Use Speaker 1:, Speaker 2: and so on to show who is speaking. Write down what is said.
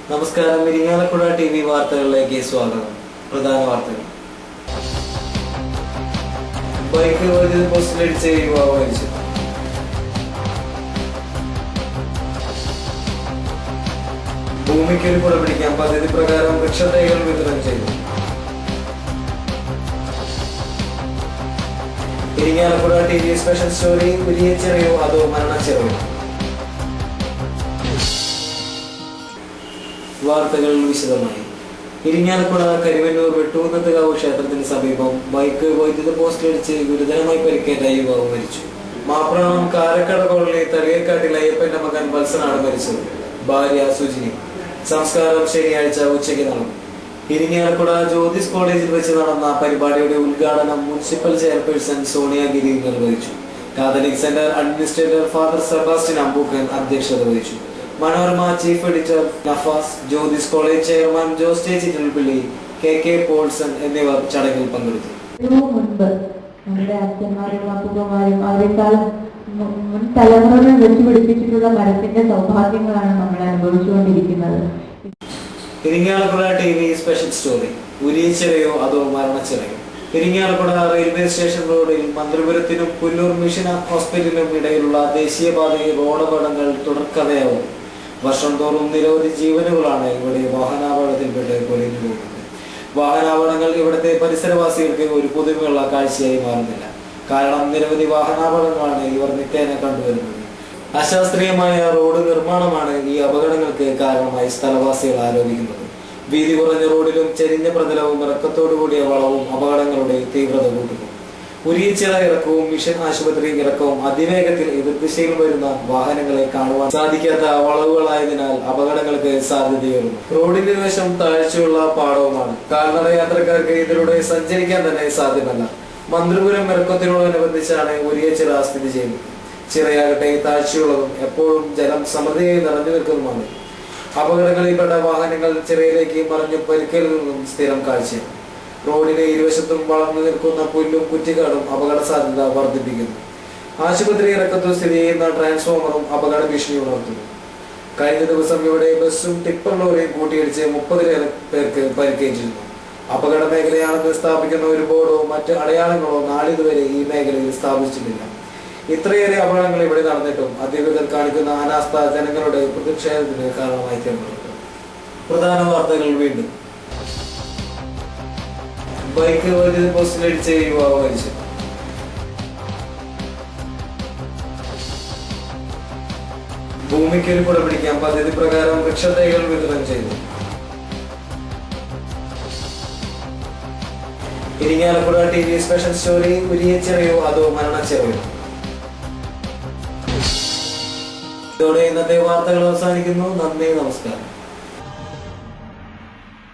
Speaker 1: നമസ്കാരം. ഇരിങ്ങാലക്കുട TV വാർത്തകളിലേക്ക് സ്വാഗതം. പ്രധാന വാർത്തകൾ. ബൈക്ക് വൈദ്യുതി പോസ്റ്റിലിടിച്ച് യുവാവ് മരിച്ചു. ഭൂമിക്കൊരു കുട പിടിക്കാൻ പദ്ധതി പ്രകാരം വൃക്ഷത്തൈകൾ വിതരണം ചെയ്തു. Irinjalakuda TV special story. വലിയ ചെറിയോ അതോ മരണച്ചെറിയോ? വാർത്തകൾ വിശദമായി. ഇരിങ്ങാലക്കുട കരിവന്നൂർ വെട്ടൂന്നത്തുകാവ് ക്ഷേത്രത്തിന് സമീപം ബൈക്ക് വൈദ്യുത പോസ്റ്റിലിടിച്ച് ഗുരുതരമായി പരിക്കേറ്റ യുവാവ് മരിച്ചു. മാപ്രാണം കാരക്കട കോളനി തളിയക്കാട്ടിൽ അയ്യപ്പന്റെ മകൻ വത്സനാണ് മരിച്ചത്. ഭാര്യ സുജിനി. സംസ്കാരം ശനിയാഴ്ച ഉച്ചയ്ക്ക് നടന്നു. ഇരിങ്ങാലക്കുട ജ്യോതിസ് കോളേജിൽ വെച്ച് നടന്ന പരിപാടിയുടെ ഉദ്ഘാടനം മുനിസിപ്പൽ ചെയർപേഴ്സൺ സോണിയ ഗിരി നിർവഹിച്ചു. Catholic centre administrator father Sebastian Ambookan അധ്യക്ഷത വഹിച്ചു. Manorama chief editor Nafas, Jyothis college chairman Jose Chittilappilly, KK Paulson എന്നിവർ ചടങ്ങിൽ പങ്കെടുത്തു.
Speaker 2: മുൻപ് നമ്മുടെ അച്ഛന്മാരും അപ്പൂപ്പന്മാരും അവരെക്കാളും മുൻ തലമുറകൾ വെച്ചുപിടിപ്പിച്ചിട്ടുള്ള മരത്തിന്റെ സൗഭാഗ്യങ്ങളാണ് നമ്മൾ അനുഭവിച്ചുകൊണ്ടിരിക്കുന്നത്.
Speaker 1: Irinjalakuda TV special story. ഉരിയച്ചിറയോ അതോ മരണച്ചിറയോ? ഇരിങ്ങാലക്കുട റെയിൽവേ സ്റ്റേഷൻ റോഡിൽ മന്ത്രിപുരത്തിനും പുല്ലൂർ മിഷൻ ഹോസ്പിറ്റലിനും ഇടയിലുള്ള ദേശീയപാതയിൽ റോഡപകടങ്ങൾ തുടർക്കഥയാവും. വർഷം തോറും നിരവധി ജീവനുകളാണ് ഇവിടെ വാഹനാപകടത്തിൽപ്പെട്ട് കൊലിഞ്ഞു പോകുന്നത്. വാഹനാപകടങ്ങൾ ഇവിടുത്തെ പരിസരവാസികൾക്ക് ഒരു പുതുമയുള്ള കാഴ്ചയായി മാറുന്നില്ല. കാരണം നിരവധി വാഹനാപകടങ്ങളാണ് ഇവർ നിത്യേന കണ്ടുവരുന്നത്. അശാസ്ത്രീയമായ റോഡ് നിർമ്മാണമാണ് ഈ അപകടങ്ങൾക്ക് കാരണമായി സ്ഥലവാസികൾ ആരോപിക്കുന്നത്. വീതി കുറഞ്ഞ റോഡിലും ചെരിഞ്ഞ പ്രതലവും ഇറക്കത്തോടുകൂടിയ വളവും അപകടങ്ങളുടെ തീവ്രത കൂട്ടുന്നു. ഉരിയച്ചിറ ഇറക്കവും മിഷൻ ആശുപത്രി ഇറക്കവും അതിവേഗത്തിൽ എതിർദിശയിൽ വരുന്ന വാഹനങ്ങളെ കാണുവാൻ സാധിക്കാത്ത വളവുകളായതിനാൽ അപകടങ്ങൾക്ക് സാധ്യതയേറുന്നു. റോഡിന്റെ വശം താഴ്ചയുള്ള പാടവുമാണ്. കാൽനട യാത്രക്കാർക്ക് ഇതിലൂടെ സഞ്ചരിക്കാൻ തന്നെ സാധ്യമല്ല. മന്ത്രിപുരം ഇറക്കത്തിനോടനുബന്ധിച്ചാണ് ഉരിയച്ചിറ സ്ഥിതി ചെയ്യുന്നത്. ചിറയാകട്ടെ താഴ്ചയുള്ളതും എപ്പോഴും ജലം സമൃദ്ധിയായി നിറഞ്ഞു നിൽക്കുന്നതുമാണ്. അപകടങ്ങളിൽപ്പെട്ട വാഹനങ്ങൾ ചിറയിലേക്ക് മറിഞ്ഞു പരിക്കേൽക്കുന്നതും സ്ഥിരം കാഴ്ചയാണ്. റോഡിന് ഇരുവശത്തും വളർന്നു നിൽക്കുന്ന പുല്ലും കുറ്റിക്കാടും അപകട സാധ്യത വർദ്ധിപ്പിക്കുന്നു. ആശുപത്രി ഇറക്കത്തിൽ സ്ഥിതി ചെയ്യുന്ന ട്രാൻസ്ഫോമറും അപകട ഭീഷണി ഉണർത്തുന്നു. കഴിഞ്ഞ ദിവസം ഇവിടെ ബസ്സും ടിപ്പർ ലോറിയും കൂട്ടിയിടിച്ച് 30 പേർക്ക് പരിക്കേറ്റിരുന്നു. അപകട മേഖലയാണെന്ന് സ്ഥാപിക്കുന്ന ഒരു ബോർഡോ മറ്റ് അടയാളങ്ങളോ നാളിതുവരെ ഈ മേഖലയിൽ സ്ഥാപിച്ചിട്ടില്ല. ഇത്രയേറെ അപകടങ്ങൾ ഇവിടെ നടന്നിട്ടും അധികൃതർ കാണിക്കുന്ന അനാസ്ഥ ജനങ്ങളുടെ പ്രതിഷേധത്തിന് കാരണമായി തീർന്നിട്ടുണ്ട്. പ്രധാന വാർത്തകൾ വീണ്ടും. ബൈക്ക് വൈദ്യുതി പോസ്റ്റിലിടിച്ച് യുവാവ് മരിച്ചു. ഭൂമിക്കൊരു കുട പിടിക്കാൻ പദ്ധതി പ്രകാരം വൃക്ഷത്തൈകൾ വിതരണം ചെയ്തു. Irinjalakuda TV special story. ഉരിയച്ചിറയോ അതോ മരണച്ചിറയോ? ഇതോടെ ഇന്നത്തെ വാർത്തകൾ അവസാനിക്കുന്നു. നന്ദി, നമസ്കാരം.